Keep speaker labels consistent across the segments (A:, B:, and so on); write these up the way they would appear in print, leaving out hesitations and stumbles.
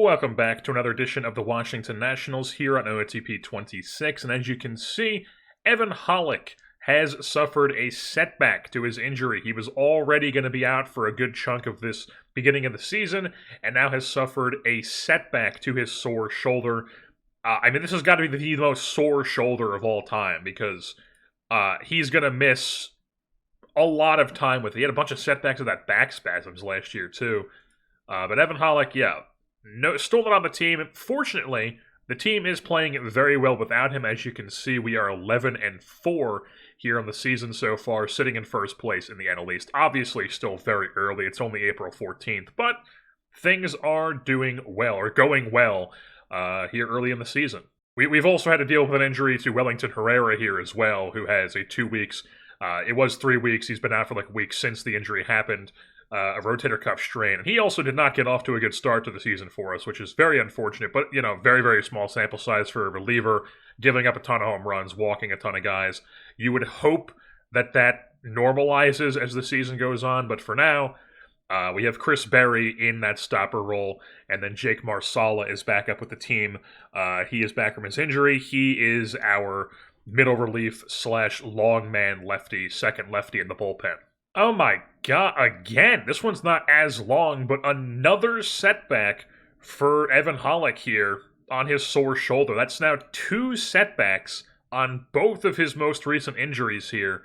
A: Welcome back to another edition of the Washington Nationals here on OOTP 26, and as you can see, Evan Hollick has suffered a setback to his injury. He was already going to be out for a good chunk of this beginning of the season, and now has suffered a setback to his sore shoulder. This has got to be the most sore shoulder of all time, because he's going to miss a lot of time with it. He had a bunch of setbacks of that back spasms last year, too. But Evan Hollick, still not on the team. Fortunately, the team is playing very well without him. As you can see, we are 11-4 here on the season so far, sitting in first place in the NL East. Obviously, still very early. It's only April 14th, but things are doing well, or going well, here early in the season. We've also had to deal with an injury to Wellington Herrera here as well, who has a 2 weeks. It was 3 weeks. He's been out for like a week since the injury happened. A rotator cuff strain. And he also did not get off to a good start to the season for us, which is very unfortunate, but, very, very small sample size for a reliever, giving up a ton of home runs, walking a ton of guys. You would hope that normalizes as the season goes on, but for now, we have Chris Berry in that stopper role, and then Jake Marsala is back up with the team. He is back from his injury. He is our middle relief / long man lefty, second lefty in the bullpen. Oh my god, again, this one's not as long, but another setback for Evan Hollick here on his sore shoulder. That's now 2 setbacks on both of his most recent injuries here.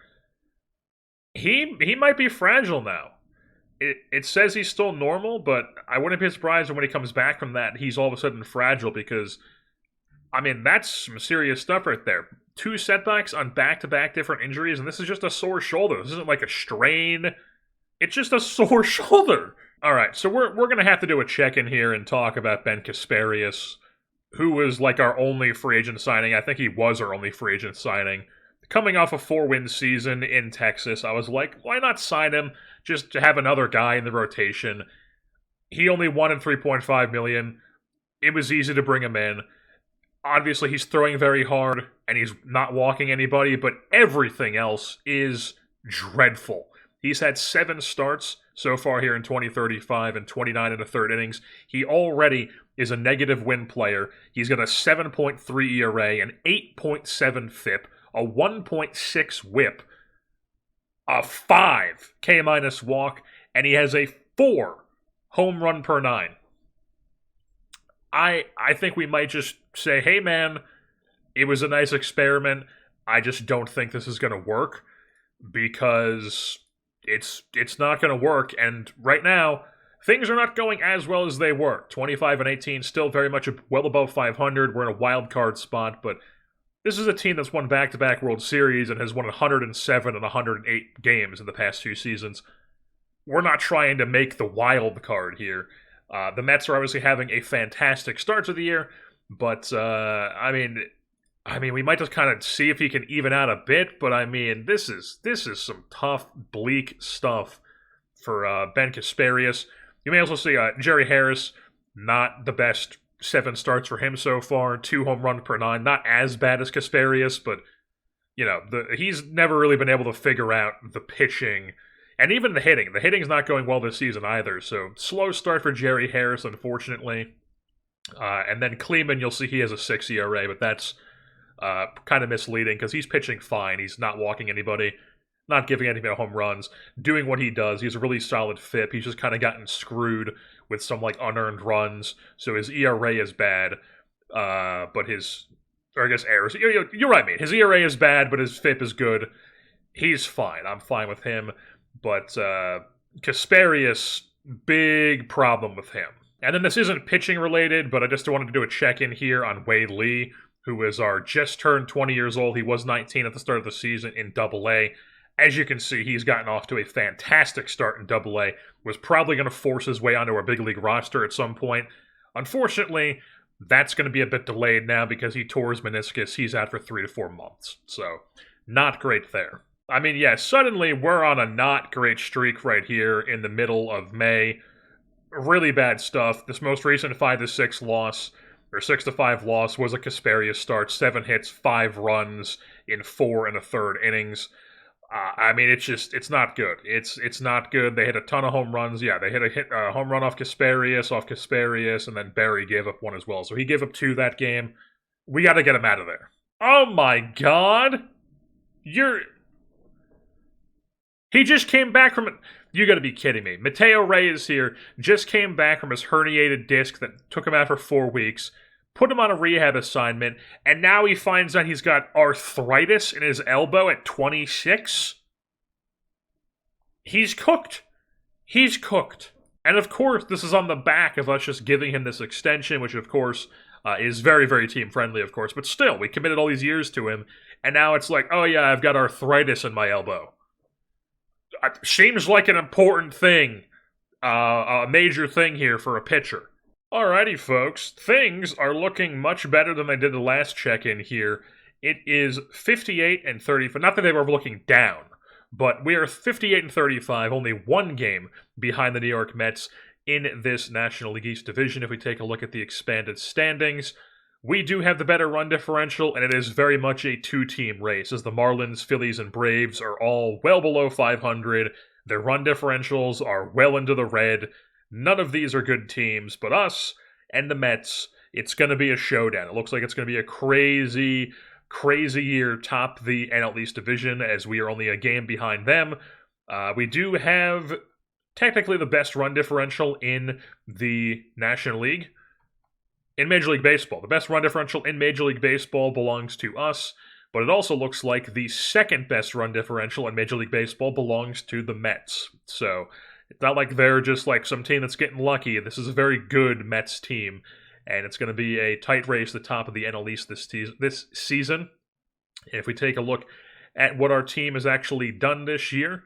A: He might be fragile now. It says he's still normal, but I wouldn't be surprised when he comes back from that, he's all of a sudden fragile, because, that's some serious stuff right there. 2 setbacks on back-to-back different injuries, and this is just a sore shoulder. This isn't like a strain. It's just a sore shoulder. All right, so we're going to have to do a check-in here and talk about Ben Kasparius, who was like our only free agent signing. I think he was our only free agent signing. Coming off a 4-win season in Texas, I was like, why not sign him just to have another guy in the rotation? He only wanted $3.5 million. It was easy to bring him in. Obviously, he's throwing very hard, and he's not walking anybody, but everything else is dreadful. He's had 7 starts so far here in 2035 and 29 1/3 innings. He already is a negative win player. He's got a 7.3 ERA, an 8.7 FIP, a 1.6 WHIP, a 5 K- walk, and he has a 4 home run per 9. I think we might just say, hey man, it was a nice experiment. I just don't think this is going to work, because it's not going to work. And right now, things are not going as well as they were. 25-18, still very much well above 500. We're in a wild card spot, but this is a team that's won back-to-back World Series and has won 107 and 108 games in the past 2 seasons. We're not trying to make the wild card here. The Mets are obviously having a fantastic start to the year, but, we might just kind of see if he can even out a bit, but, this is some tough, bleak stuff for Ben Kasparius. You may also see Jerry Harris, not the best 7 starts for him so far, 2 home runs per 9, not as bad as Kasparius, but, he's never really been able to figure out the pitching. And even the hitting. The hitting's not going well this season either, so slow start for Jerry Harris, unfortunately. And then Kleeman, you'll see he has a 6 ERA, but that's kind of misleading, because he's pitching fine. He's not walking anybody, not giving anybody home runs, doing what he does. He's a really solid FIP. He's just kind of gotten screwed with some unearned runs, so his ERA is bad, but errors. You're right, mate. His ERA is bad, but his FIP is good. He's fine. I'm fine with him. But Kasparius, big problem with him. And then this isn't pitching related, but I just wanted to do a check-in here on Wei Lee, who is our just turned 20 years old. He was 19 at the start of the season in Double-A. As you can see, he's gotten off to a fantastic start in Double-A. Was probably going to force his way onto our big league roster at some point. Unfortunately, that's going to be a bit delayed now because he tore his meniscus. He's out for 3 to 4 months. So, not great there. Suddenly we're on a not great streak right here in the middle of May. Really bad stuff. This most recent 5-6 loss, or 6-5 loss, was a Kasparius start. 7 hits, 5 runs in 4 1/3 innings. I mean, it's not good. It's not good. They hit a ton of home runs. Yeah, they hit a home run off Kasparius, and then Barry gave up one as well. So he gave up 2 that game. We got to get him out of there. Oh my God, he just came back from it. You got to be kidding me. Mateo Reyes here just came back from his herniated disc that took him out for 4 weeks. Put him on a rehab assignment, and now he finds out he's got arthritis in his elbow at 26? He's cooked. He's cooked. And of course, this is on the back of us just giving him this extension, which of course is very, very team-friendly, of course. But still, we committed all these years to him, and now it's like, oh yeah, I've got arthritis in my elbow. Seems like an important thing, a major thing here for a pitcher. Alrighty, folks, things are looking much better than they did the last check-in here. It is 58 and 35. Not that they were looking down, but we are 58 and 35, only 1 game behind the New York Mets in this National League East division. If we take a look at the expanded standings, we do have the better run differential, and it is very much a 2-team race, as the Marlins, Phillies, and Braves are all well below 500. Their run differentials are well into the red. None of these are good teams, but us and the Mets, it's going to be a showdown. It looks like it's going to be a crazy, crazy year top the NL East division, as we are only a game behind them. We do have technically the best run differential in the National League. In Major League Baseball. The best run differential in Major League Baseball belongs to us, but it also looks like the second best run differential in Major League Baseball belongs to the Mets. So it's not like they're just like some team that's getting lucky. This is a very good Mets team, and it's going to be a tight race at the top of the NL East this season. And if we take a look at what our team has actually done this year,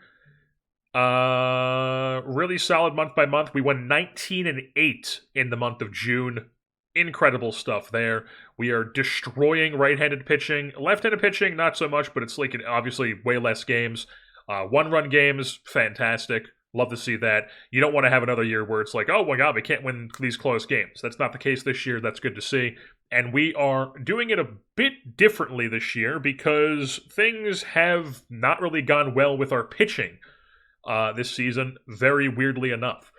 A: really solid month by month. We won 19-8 in the month of June. Incredible stuff there. We are destroying right-handed pitching. Left-handed pitching, not so much, but it's like obviously way less games. 1-run games, fantastic. Love to see that. You don't want to have another year where it's like, oh my God, we can't win these close games. That's not the case this year. That's good to see. And we are doing it a bit differently this year because things have not really gone well with our pitching this season, very weirdly enough.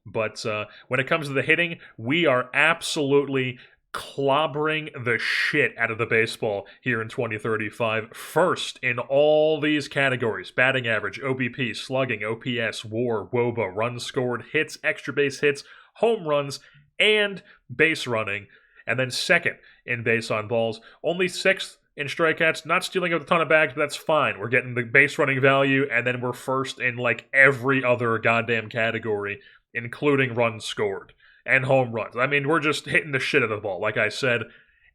A: But when it comes to the hitting, we are absolutely clobbering the shit out of the baseball here in 2035. First in all these categories: batting average, OBP, slugging, OPS, WAR, WOBA, runs scored, hits, extra base hits, home runs, and base running. And then second in base on balls. Only 6th in strikeouts. Not stealing a ton of bags, but that's fine. We're getting the base running value, and then we're first in like every other goddamn category, including runs scored and home runs. I mean, we're just hitting the shit out of the ball, like I said.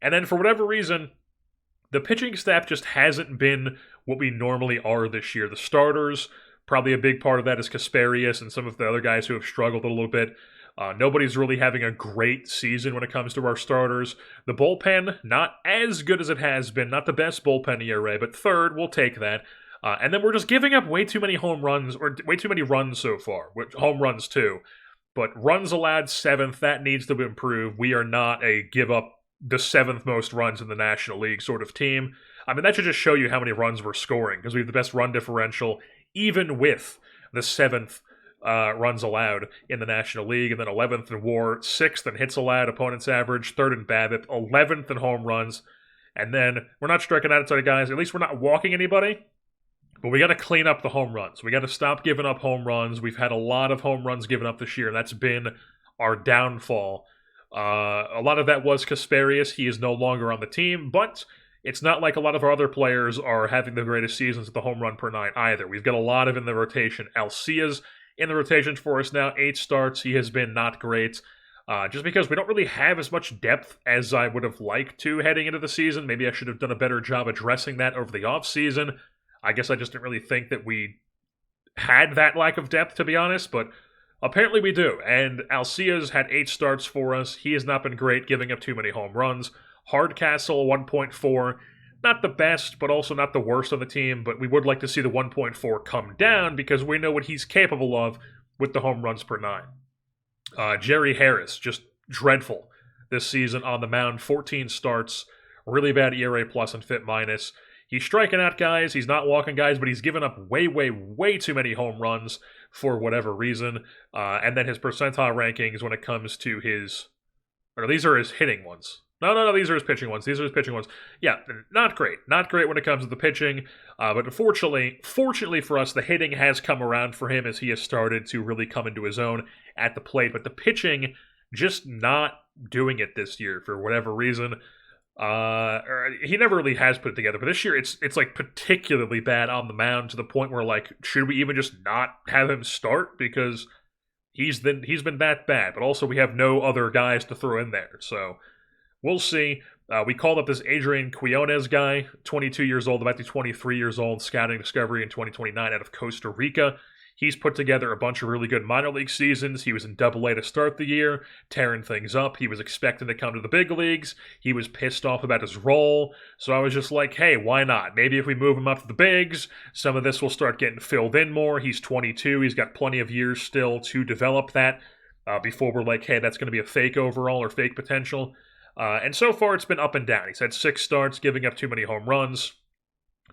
A: And then for whatever reason, the pitching staff just hasn't been what we normally are this year. The starters, probably a big part of that is Kasparius and some of the other guys who have struggled a little bit. Nobody's really having a great season when it comes to our starters. The bullpen, not as good as it has been. Not the best bullpen ERA, but third, we'll take that. And then we're just giving up way too many home runs, or way too many runs so far. Home runs too. But runs allowed 7th, that needs to improve. We are not a give up the 7th most runs in the National League sort of team. I mean, that should just show you how many runs we're scoring, because we have the best run differential, even with the 7th runs allowed in the National League, and then 11th in WAR, 6th in hits allowed, opponent's average, 3rd in BABIP, 11th in home runs, and then we're not striking out outside guys. At least we're not walking anybody. But we got to clean up the home runs. We got to stop giving up home runs. We've had a lot of home runs given up this year, and that's been our downfall. A lot of that was Kasparius. He is no longer on the team, but it's not like a lot of our other players are having the greatest seasons at the home run per 9 either. We've got a lot of in the rotation. Alcia's in the rotation for us now, 8 starts. He has been not great. Just because we don't really have as much depth as I would have liked to heading into the season. Maybe I should have done a better job addressing that over the offseason. I guess I just didn't really think that we had that lack of depth, to be honest, but apparently we do. And Alcia's had 8 starts for us. He has not been great, giving up too many home runs. Hardcastle, 1.4. Not the best, but also not the worst on the team, but we would like to see the 1.4 come down because we know what he's capable of with the home runs per 9. Jerry Harris, just dreadful this season on the mound. 14 starts, really bad ERA plus and FIP minus. He's striking out guys, he's not walking guys, but he's given up way, way, way too many home runs for whatever reason. And then his percentile rankings when it comes to his... Or these are his hitting ones. No, these are his pitching ones. Yeah, not great. Not great when it comes to the pitching. But fortunately for us, the hitting has come around for him as he has started to really come into his own at the plate. But the pitching, just not doing it this year for whatever reason. He never really has put it together. But this year, it's like particularly bad on the mound to the point where, like, should we even just not have him start? Because he's been that bad. But also, we have no other guys to throw in there. So... we'll see. We called up this Adrian Quiones guy, 22 years old, about to be 23 years old, scouting discovery in 2029 out of Costa Rica. He's put together a bunch of really good minor league seasons. He was in Double-A to start the year, tearing things up. He was expecting to come to the big leagues. He was pissed off about his role. So I was just like, hey, why not? Maybe if we move him up to the bigs, some of this will start getting filled in more. He's 22. He's got plenty of years still to develop that before we're like, hey, that's going to be a fake overall or fake potential. And so far, it's been up and down. He's had 6 starts, giving up too many home runs.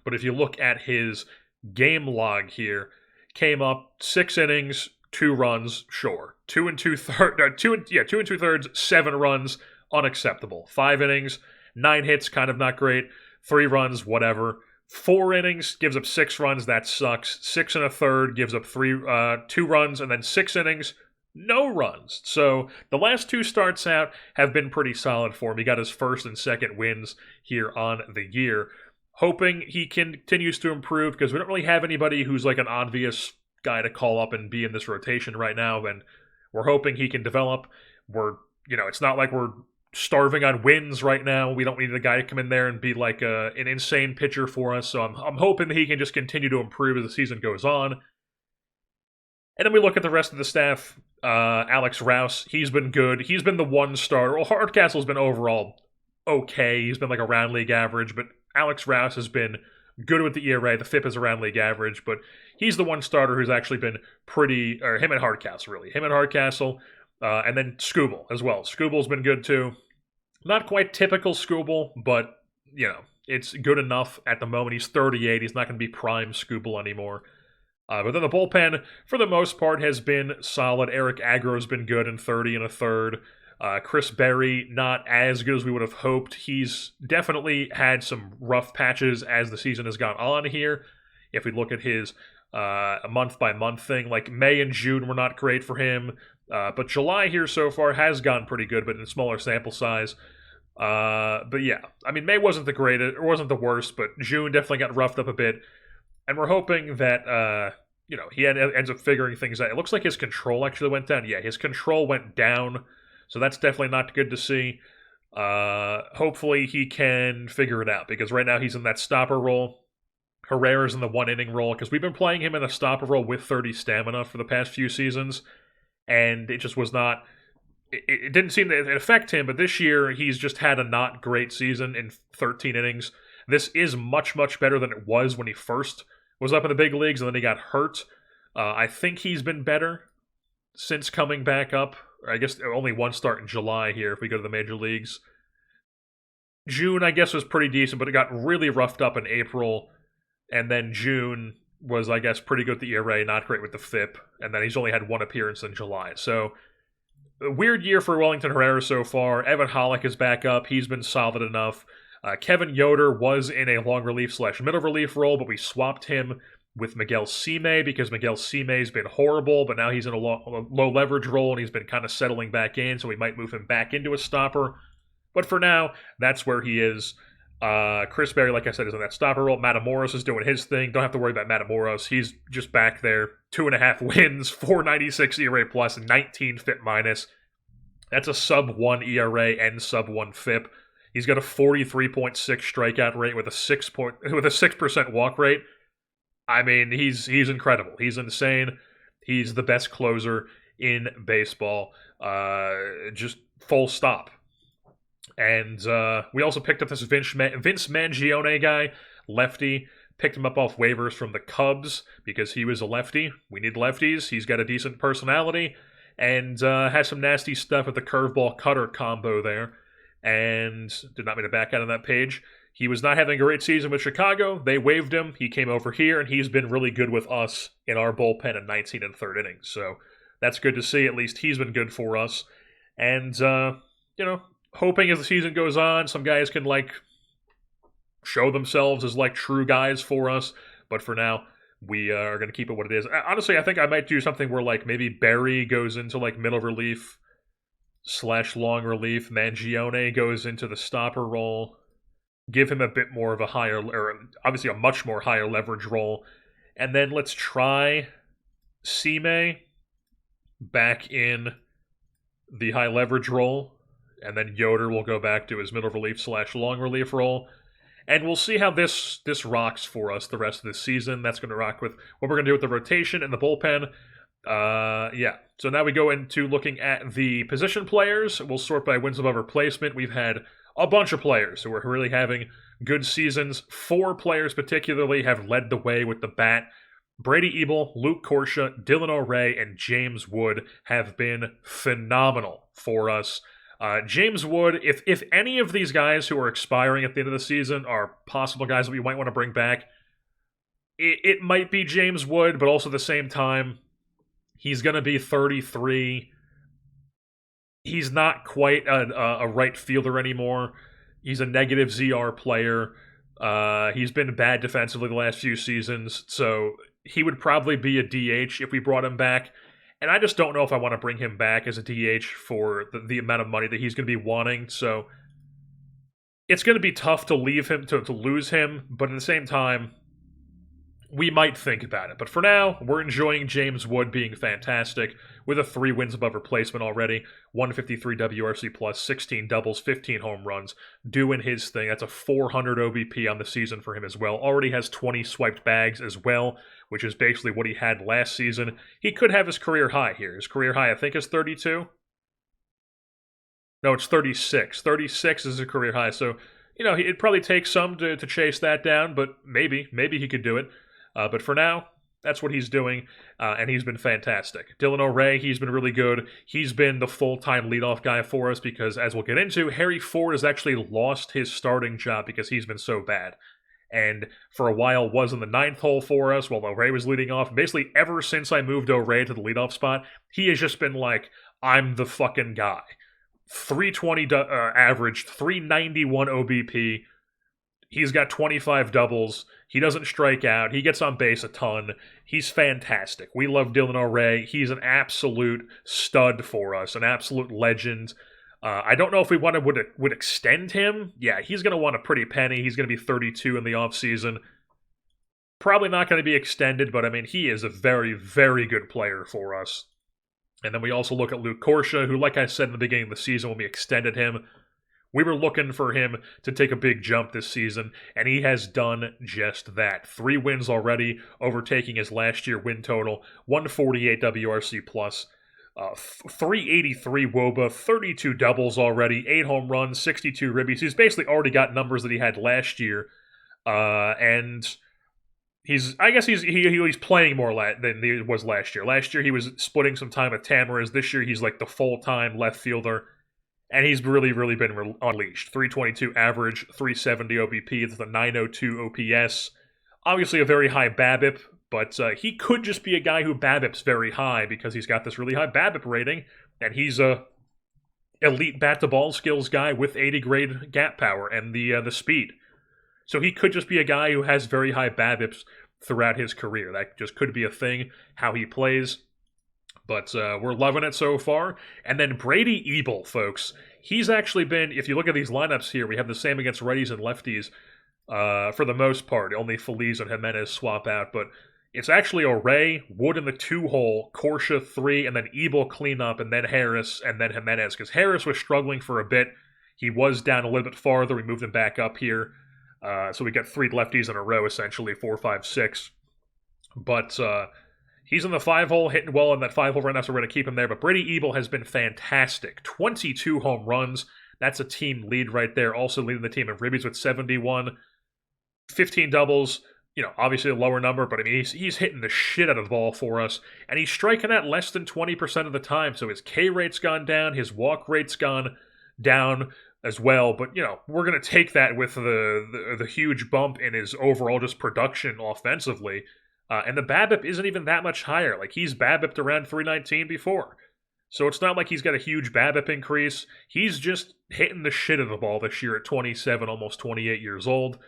A: But if you look at his game log here, came up 6 innings, 2 runs, sure. 2 2/3, 7 runs, unacceptable. 5 innings, 9 hits, kind of not great. 3 runs, whatever. 4 innings, gives up 6 runs, that sucks. 6 1/3, gives up 2 runs, and then 6 innings, no runs. So the last 2 starts out have been pretty solid for him. He got his first and second wins here on the year. Hoping he continues to improve because we don't really have anybody who's like an obvious guy to call up and be in this rotation right now. And we're hoping he can develop. It's not like we're starving on wins right now. We don't need a guy to come in there and be like an insane pitcher for us. So I'm hoping that he can just continue to improve as the season goes on. And then we look at the rest of the staff. Alex Rouse, he's been good. He's been the 1 starter. Well, Hardcastle's been overall okay. He's been like around league average, but Alex Rouse has been good with the ERA. The FIP is around league average, but he's the 1 starter who's actually been pretty, or him and Hardcastle, really. Him and Hardcastle, and then Scooble as well. Scooble's been good too. Not quite typical Scooble, but, it's good enough at the moment. He's 38. He's not going to be prime Scooble anymore. But then the bullpen, for the most part, has been solid. Eric Agro's been good in 30 1/3. Chris Berry, not as good as we would have hoped. He's definitely had some rough patches as the season has gone on here. If we look at his month-by-month thing, like May and June were not great for him. But July here so far has gone pretty good, but in a smaller sample size. But yeah, I mean, May wasn't the greatest, or wasn't the worst, but June definitely got roughed up a bit. And we're hoping that, he ends up figuring things out. It looks like his control actually went down. Yeah, his control went down, so that's definitely not good to see. Hopefully he can figure it out, because right now he's in that stopper role. Herrera's in the 1-inning role, because we've been playing him in a stopper role with 30 stamina for the past few seasons, and it just was not... It didn't seem to affect him, but this year he's just had a not great season in 13 innings. This is much, much better than it was when he first was up in the big leagues and then he got hurt. I think he's been better since coming back up. I guess only 1 start in July here if we go to the major leagues. June, I guess, was pretty decent, but it got really roughed up in April. And then June was, I guess, pretty good with the ERA, not great with the FIP. And then he's only had 1 appearance in July. So, a weird year for Wellington Herrera so far. Evan Hollick is back up. He's been solid enough. Kevin Yoder was in a long relief / middle relief role, but we swapped him with Miguel Cime because Miguel Cime's been horrible, but now he's in a low leverage role and he's been kind of settling back in, so we might move him back into a stopper. But for now, that's where he is. Chris Berry, like I said, is in that stopper role. Matamoros is doing his thing. Don't have to worry about Matamoros. He's just back there. 2.5 wins, 4.96 ERA plus, 19 FIP minus. That's a sub-1 ERA and sub-1 FIP. He's got a 43.6 strikeout rate with a 6% walk rate. I mean, he's incredible. He's insane. He's the best closer in baseball. Just full stop. And we also picked up this Vince Mangione guy, lefty. Picked him up off waivers from the Cubs because he was a lefty. We need lefties. He's got a decent personality and has some nasty stuff with the curveball cutter combo there. And did not mean to back out on that page. He was not having a great season with Chicago. They waived him. He came over here, and he's been really good with us in our bullpen in 19 and third innings. So that's good to see. At least he's been good for us. And, hoping as the season goes on, some guys can, show themselves as, true guys for us. But for now, we are going to keep it what it is. Honestly, I think I might do something where, maybe Barry goes into, middle relief / long relief. Mangione goes into the stopper role. Give him a bit more of a higher, or obviously a much more higher leverage role. And then let's try Sime back in the high leverage role. And then Yoder will go back to his middle relief / long relief role. And we'll see how this rocks for us the rest of this season. That's going to rock with what we're going to do with the rotation and the bullpen. So now we go into looking at the position players. We'll sort by wins above replacement. We've had a bunch of players who are really having good seasons. 4 players particularly have led the way with the bat. Brady Ebel, Luke Corsia, Dylan O'Ray, and James Wood have been phenomenal for us. James Wood, if any of these guys who are expiring at the end of the season are possible guys that we might want to bring back, it might be James Wood, but also at the same time, he's going to be 33. He's not quite a right fielder anymore. He's a negative ZR player. He's been bad defensively the last few seasons, so he would probably be a DH if we brought him back. And I just don't know if I want to bring him back as a DH for the amount of money that he's going to be wanting. So it's going to be tough to leave him, to lose him, but at the same time, we might think about it. But for now, we're enjoying James Wood being fantastic with a 3 wins above replacement already, 153 WRC plus, 16 doubles, 15 home runs, doing his thing. That's a 400 OBP on the season for him as well. Already has 20 swiped bags as well, which is basically what he had last season. He could have his career high here. His career high, I think, is 32. No, it's 36. 36 is his career high. So, it'd probably take some to chase that down, but maybe he could do it. But for now, that's what he's doing, and he's been fantastic. Dylan O'Ray, he's been really good. He's been the full-time leadoff guy for us because, as we'll get into, Harry Ford has actually lost his starting job because he's been so bad. And for a while was in the 9th hole for us while O'Ray was leading off. Basically, ever since I moved O'Ray to the leadoff spot, he has just been like, I'm the fucking guy. 320 average, 391 OBP. He's got 25 doubles. He doesn't strike out. He gets on base a ton. He's fantastic. We love Dylan O'Ray. He's an absolute stud for us, an absolute legend. I don't know if we would extend him. Yeah, he's going to want a pretty penny. He's going to be 32 in the offseason. Probably not going to be extended, but he is a very, very good player for us. And then we also look at Luke Corsia, who, like I said in the beginning of the season when we extended him, we were looking for him to take a big jump this season, and he has done just that. 3 wins already, overtaking his last year win total, 148 WRC plus, 383 WOBA, 32 doubles already, 8 home runs, 62 ribbies. He's basically already got numbers that he had last year, and he's playing more than he was last year. Last year he was splitting some time with Tamara's. This year he's like the full-time left fielder. And he's really, really been unleashed. 322 average, 370 OBP, it's the 902 OPS. Obviously a very high BABIP, but he could just be a guy who BABIP's very high because he's got this really high BABIP rating, and he's a elite bat-to-ball skills guy with 80 grade gap power and the speed. So he could just be a guy who has very high BABIPs throughout his career. That just could be a thing, how he plays. But we're loving it so far. And then Brady Ebel, folks. He's actually been, if you look at these lineups here, we have the same against righties and lefties for the most part. Only Feliz and Jimenez swap out. But it's actually O'Ray, Wood in the 2-hole, Corsia 3, and then Ebel cleanup, and then Harris, and then Jimenez. Because Harris was struggling for a bit. He was down a little bit farther. We moved him back up here. So we got 3 lefties in a row, essentially, 4, 5, 6. But he's in the 5-hole, hitting well in that 5-hole right now, so we're going to keep him there. But Brady Ebel has been fantastic. 22 home runs. That's a team lead right there. Also leading the team in ribbies with 71. 15 doubles. Obviously a lower number, but he's hitting the shit out of the ball for us. And he's striking out less than 20% of the time. So his K rate's gone down. His walk rate's gone down as well. But, we're going to take that with the huge bump in his overall just production offensively. And the BABIP isn't even that much higher. Like, he's BABIP'd around 319 before. So it's not like he's got a huge BABIP increase. He's just hitting the shit of the ball this year at 27, almost 28 years old.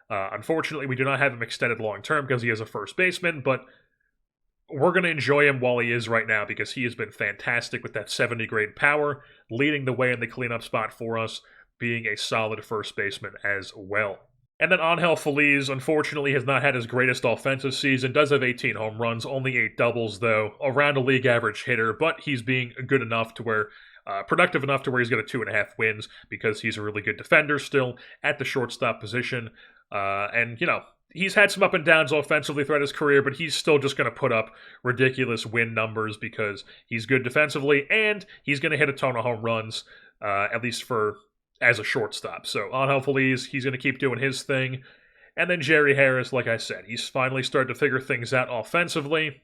A: Unfortunately, we do not have him extended long-term because he is a first baseman, but we're going to enjoy him while he is right now because he has been fantastic with that 70-grade power, leading the way in the cleanup spot for us, being a solid first baseman as well. And then Angel Feliz, unfortunately, has not had his greatest offensive season. Does have 18 home runs, only 8 doubles, though. Around a league average hitter, but he's being good enough to where, productive enough to where he's got a 2.5 wins because he's a really good defender still at the shortstop position. And, he's had some up and downs offensively throughout his career, but he's still just going to put up ridiculous win numbers because he's good defensively and he's going to hit a ton of home runs, at least as a shortstop. So Angel Feliz, he's going to keep doing his thing. And then Jerry Harris, like I said, he's finally started to figure things out offensively.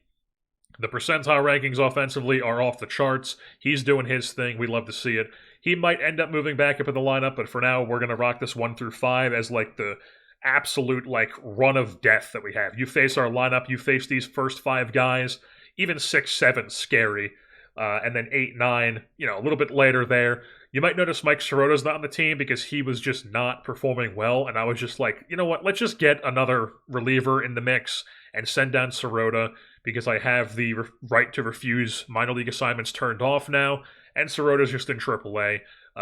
A: The percentile rankings offensively are off the charts. He's doing his thing. We love to see it. He might end up moving back up in the lineup, but for now, we're going to rock this 1 through 5 as like the absolute like run of death that we have. You face our lineup, you face these first 5 guys, even 6, 7, scary. And then 8, 9, a little bit later there. You might notice Mike Sirota's not on the team because he was just not performing well, and I was just like, you know what, let's just get another reliever in the mix and send down Sirota because I have the right to refuse minor league assignments turned off now, and Sirota's just in AAA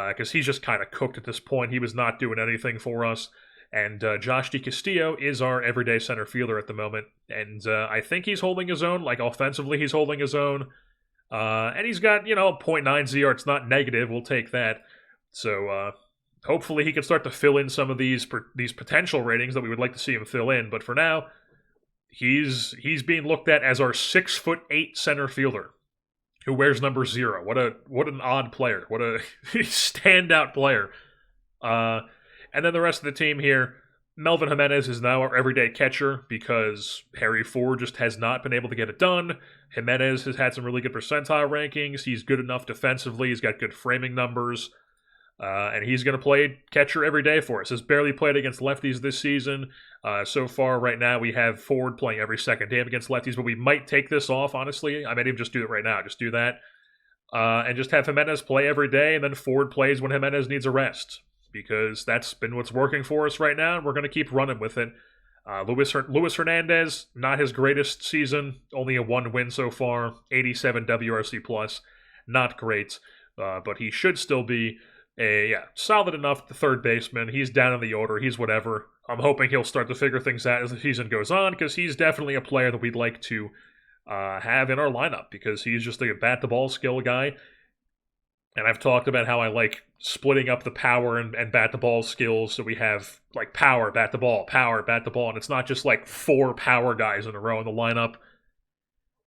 A: because he's just kind of cooked at this point. He was not doing anything for us. And Josh DeCastillo is our everyday center fielder at the moment, and I think he's holding his own. Like, offensively, he's holding his own. And he's got, 0.9 ZR. It's not negative. We'll take that. So hopefully he can start to fill in some of these potential ratings that we would like to see him fill in. But for now, he's being looked at as our 6'8" center fielder who wears number 0. What an odd player. What a standout player. And then the rest of the team here, Melvin Jimenez is now our everyday catcher because Harry Ford just has not been able to get it done. Jimenez has had some really good percentile rankings. He's good enough defensively. He's got good framing numbers. And he's going to play catcher every day for us. He's barely played against lefties this season. So far, right now, we have Ford playing every second game against lefties, but we might take this off, honestly. I might even just do it right now. Just do that. And just have Jimenez play every day, and then Ford plays when Jimenez needs a rest. Because that's been what's working for us right now, and we're going to keep running with it. Luis Hernandez, not his greatest season, only a 1 win so far, 87 WRC+, not great, but he should still be solid enough third baseman. He's down in the order, he's whatever. I'm hoping he'll start to figure things out as the season goes on, because he's definitely a player that we'd like to have in our lineup, because he's just a bat-the-ball skill guy. And I've talked about how I like splitting up the power and bat-the-ball skills, so we have like power, bat-the-ball, and it's not just like 4 power guys in a row in the lineup.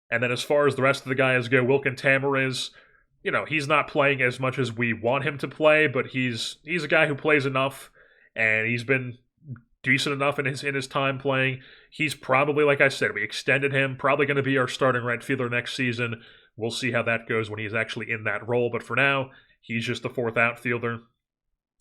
A: And then as far as the rest of the guys go, Wilkin Tamariz, he's not playing as much as we want him to play, but he's a guy who plays enough, and he's been decent enough in his time playing. He's probably, like I said, we extended him, probably going to be our starting right fielder next season. We'll see how that goes when he's actually in that role, but for now, he's just the 4th outfielder.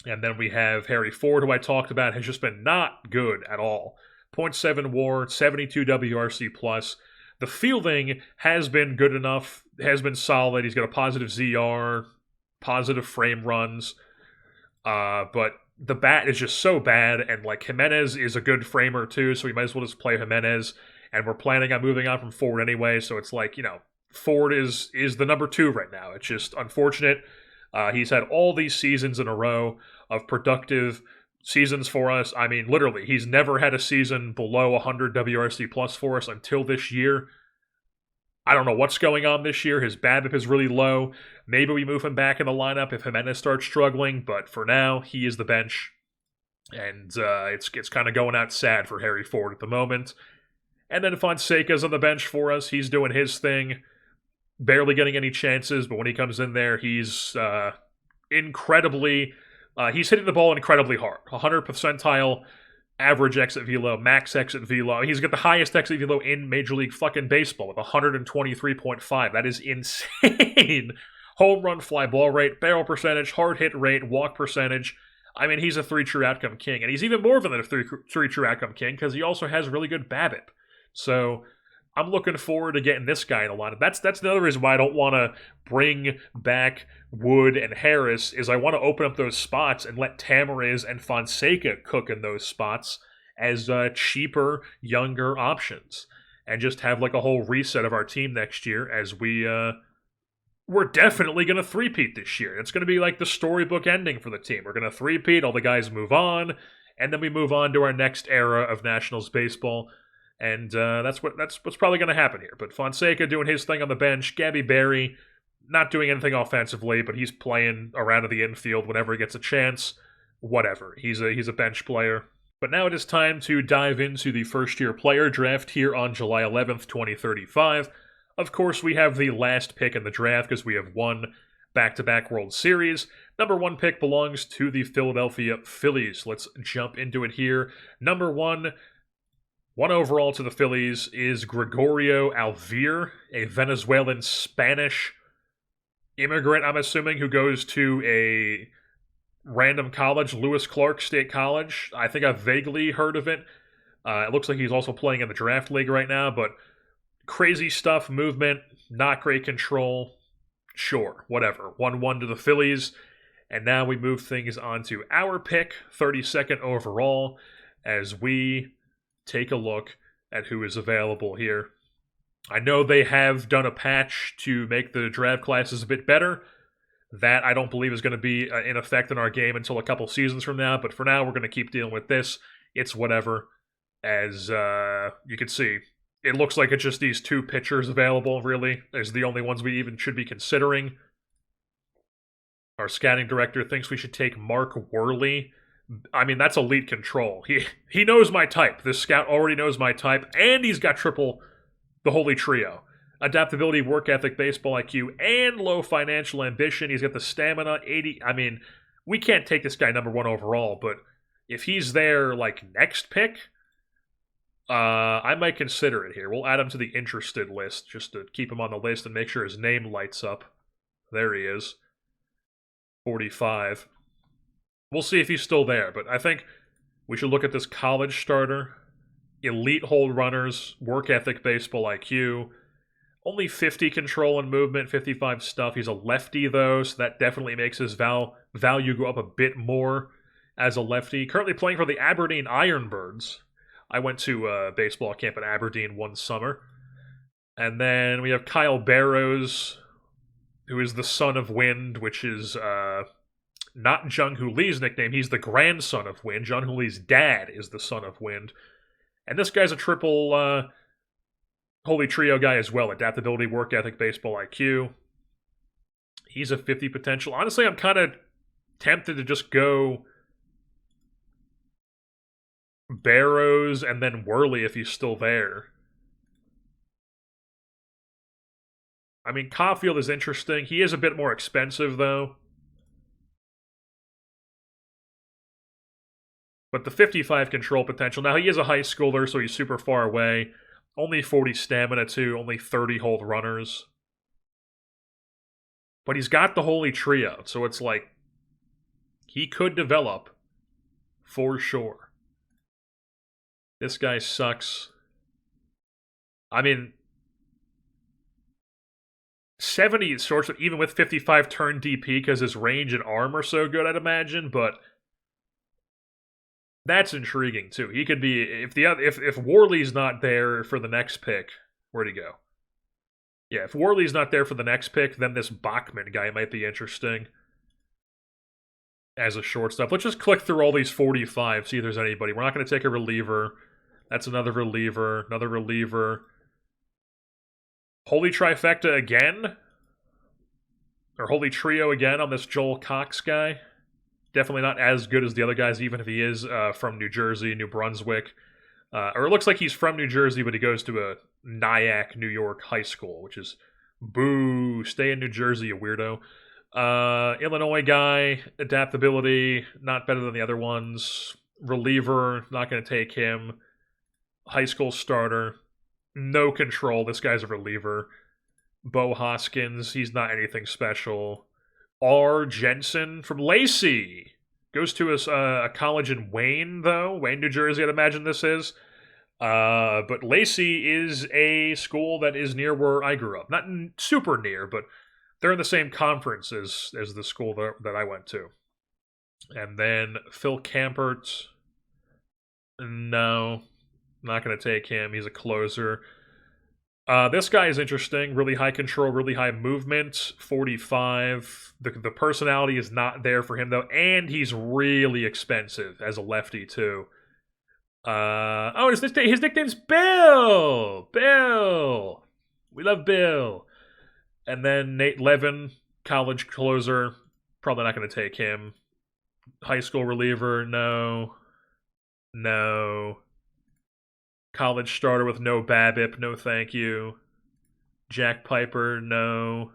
A: And then we have Harry Ford, who I talked about, has just been not good at all. 0.7 WAR, 72 WRC+. The fielding has been good enough, has been solid. He's got a positive ZR, positive frame runs, but the bat is just so bad, and like Jimenez is a good framer too, so we might as well just play Jimenez, and we're planning on moving on from Ford anyway, so it's like, Ford is the number 2 right now. It's just unfortunate. He's had all these seasons in a row of productive seasons for us. I mean, literally, he's never had a season below 100 WRC+ for us until this year. I don't know what's going on this year. His BABIP is really low. Maybe we move him back in the lineup if Jimenez starts struggling, but for now, he is the bench. And it's kind of going out sad for Harry Ford at the moment. And then Fonseca's on the bench for us. He's doing his thing. Barely getting any chances, but when he comes in there, he's he's hitting the ball incredibly hard. 100 percentile average exit velo, max exit velo. He's got the highest exit velo in Major League fucking Baseball with 123.5. That is insane. home run fly ball rate, barrel percentage, hard hit rate, walk percentage. I mean, he's a 3 true outcome king, and he's even more than a 3 true outcome king because he also has really good BABIP. So I'm looking forward to getting this guy in a lineup. That's another reason why I don't want to bring back Wood and Harris, is I want to open up those spots and let Tamariz and Fonseca cook in those spots as cheaper, younger options, and just have like a whole reset of our team next year as we're definitely going to three-peat this year. It's going to be like the storybook ending for the team. We're going to three-peat, all the guys move on, and then we move on to our next era of Nationals baseball. And that's what's probably going to happen here. But Fonseca doing his thing on the bench. Gabby Berry not doing anything offensively, but he's playing around in the infield whenever he gets a chance. Whatever. He's a bench player. But now it is time to dive into the first-year player draft here on July 11th, 2035. Of course, we have the last pick in the draft because we have won back-to-back World Series. Number 1 pick belongs to the Philadelphia Phillies. Let's jump into it here. Number 1 overall to the Phillies is Gregorio Alvear, a Venezuelan Spanish immigrant, I'm assuming, who goes to a random college, Lewis Clark State College. I think I've vaguely heard of it. It looks like he's also playing in the draft league right now, but crazy stuff, movement, not great control. Sure, whatever. 1-1 to the Phillies. And now we move things on to our pick, 32nd overall, as we take a look at who is available here. I know they have done a patch to make the draft classes a bit better. That I don't believe is going to be in effect in our game until a couple seasons from now, but for now we're going to keep dealing with this. It's whatever. As you can see, it looks like it's just these 2 pitchers available, really. There's the only ones we even should be considering. Our scouting director thinks we should take Mark Worley. I mean, that's elite control. He knows my type. This scout already knows my type, and he's got triple the holy trio. Adaptability, work ethic, baseball IQ, and low financial ambition. He's got the stamina, 80. I mean, we can't take this guy number 1 overall, but if he's there, like, next pick, I might consider it here. We'll add him to the interested list just to keep him on the list and make sure his name lights up. There he is. 45. We'll see if he's still there, but I think we should look at this college starter. Elite hold runners, work ethic, baseball IQ. Only 50 control and movement, 55 stuff. He's a lefty, though, so that definitely makes his value go up a bit more as a lefty. Currently playing for the Aberdeen Ironbirds. I went to baseball camp in Aberdeen one summer. And then we have Kyle Barrows, who is the son of Wind, which is not Jung Hoo Lee's nickname. He's the grandson of Wind. Jung Hoo Lee's dad is the son of Wind. And this guy's a triple holy trio guy as well. Adaptability, work ethic, baseball IQ. He's a 50 potential. Honestly, I'm kind of tempted to just go Barrows and then Worley if he's still there. I mean, Caulfield is interesting. He is a bit more expensive, though. But the 55 control potential. Now, he is a high schooler, so he's super far away. Only 40 stamina, too. Only 30 hold runners. But he's got the holy trio, so it's like he could develop for sure. This guy sucks. I mean, 70 sorts of, even with 55 turn DP because his range and arm are so good, I'd imagine, but that's intriguing too. He could be, if Worley's not there for the next pick, where'd he go? Yeah, if Worley's not there for the next pick, then this Bachman guy might be interesting as a shortstop. Let's just click through all these 45, see if there's anybody. We're not going to take a reliever. That's another reliever. Another reliever. Holy trifecta again? Or holy trio again on this Joel Cox guy? Definitely not as good as the other guys, even if he is from New Jersey, New Brunswick. Or it looks like he's from New Jersey, but he goes to a Nyack, New York high school, which is boo. Stay in New Jersey, you weirdo. Illinois guy, adaptability, not better than the other ones. Reliever, not going to take him. High school starter, no control. This guy's a reliever. Bo Hoskins, he's not anything special. R. Jensen from Lacey. Goes to a college in Wayne, though. Wayne, New Jersey, I'd imagine this is. But Lacey is a school that is near where I grew up. Not super near, but they're in the same conference as the school that I went to. And then Phil Campert. No, not going to take him. He's a closer. This guy is interesting. Really high control, really high movement. 45. The personality is not there for him, though. And he's really expensive as a lefty, too. His nickname's Bill! Bill! We love Bill. And then Nate Levin, college closer. Probably not going to take him. High school reliever, no. No. College starter with no BABIP, no thank you. Jack Piper, no.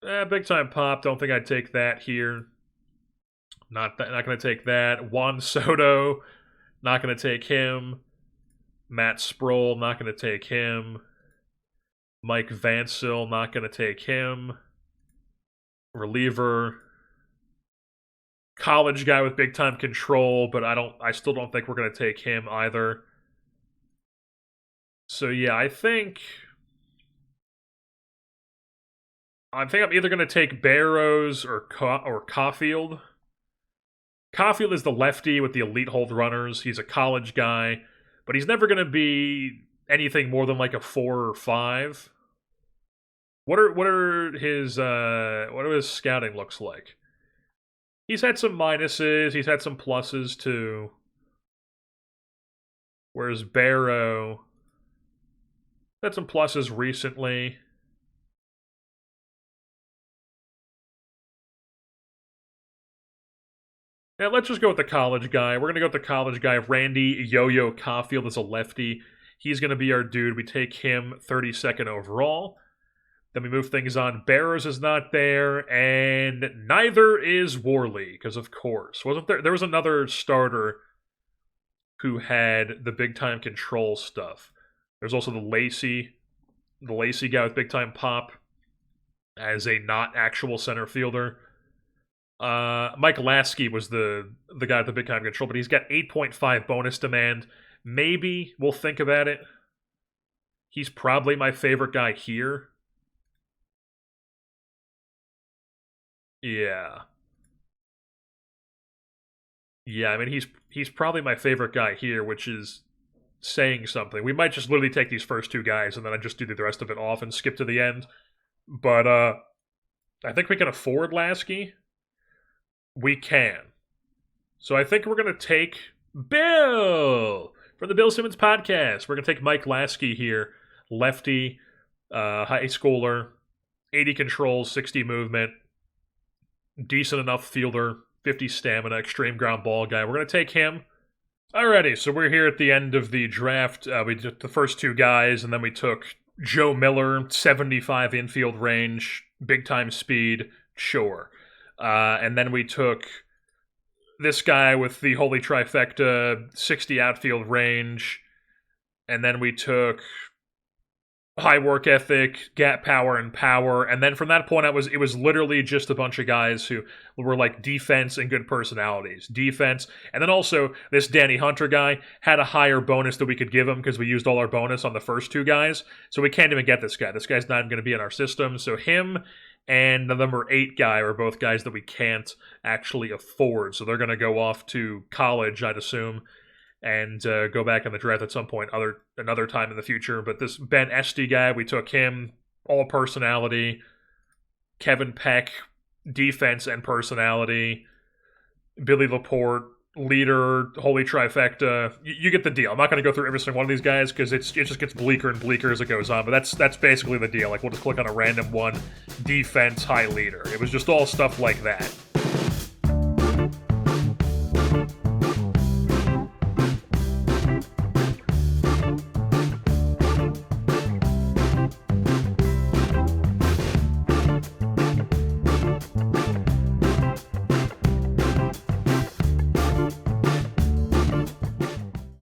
A: Big time pop, don't think I'd take that here. Not going to take that. Juan Soto, not going to take him. Matt Sproul, not going to take him. Mike Vancil, not going to take him. Reliever. College guy with big time control, but I still don't think we're going to take him either. So yeah, I think I'm either going to take Barrows or Caulfield. Caulfield is the lefty with the elite hold runners. He's a college guy, but he's never going to be anything more than like a 4 or 5. What are his scouting looks like? He's had some minuses. He's had some pluses, too. Whereas Barrow had some pluses recently. Yeah, let's just go with the college guy. We're going to go with the college guy. Randy Yo-Yo Caulfield is a lefty. He's going to be our dude. We take him 32nd overall. Then we move things on. Barrows is not there, and neither is Worley, because of course. Wasn't there? There was another starter who had the big-time control stuff. There's also the Lacey guy with big-time pop as a not actual center fielder. Mike Lasky was the guy with the big-time control, but he's got 8.5 bonus demand. Maybe we'll think about it. He's probably my favorite guy here. Yeah. Yeah, I mean, he's probably my favorite guy here, which is saying something. We might just literally take these first two guys, and then I just do the rest of it off and skip to the end. But, I think we can afford Lasky. We can. So I think we're going to take Bill from the Bill Simmons podcast. We're going to take Mike Lasky here. Lefty, high schooler, 80 controls, 60 movement. Decent enough fielder, 50 stamina, extreme ground ball guy. We're going to take him. Alrighty, so we're here at the end of the draft. We took the first two guys, and then we took Joe Miller, 75 infield range, big-time speed, sure. And then we took this guy with the holy trifecta, 60 outfield range. And then we took high work ethic, gap power, and power. And then from that point, it was literally just a bunch of guys who were like defense and good personalities. Defense. And then also, this Danny Hunter guy had a higher bonus that we could give him because we used all our bonus on the first two guys. So we can't even get this guy. This guy's not even going to be in our system. So him and the number 8 guy are both guys that we can't actually afford. So they're going to go off to college, I'd assume, and go back in the draft at some point, another time in the future. But this Ben Esty guy, we took him, all personality. Kevin Peck, defense and personality. Billy Laporte, leader, holy trifecta. You get the deal. I'm not going to go through every single one of these guys because it just gets bleaker and bleaker as it goes on. But that's basically the deal. Like, we'll just click on a random one. Defense, high leader. It was just all stuff like that.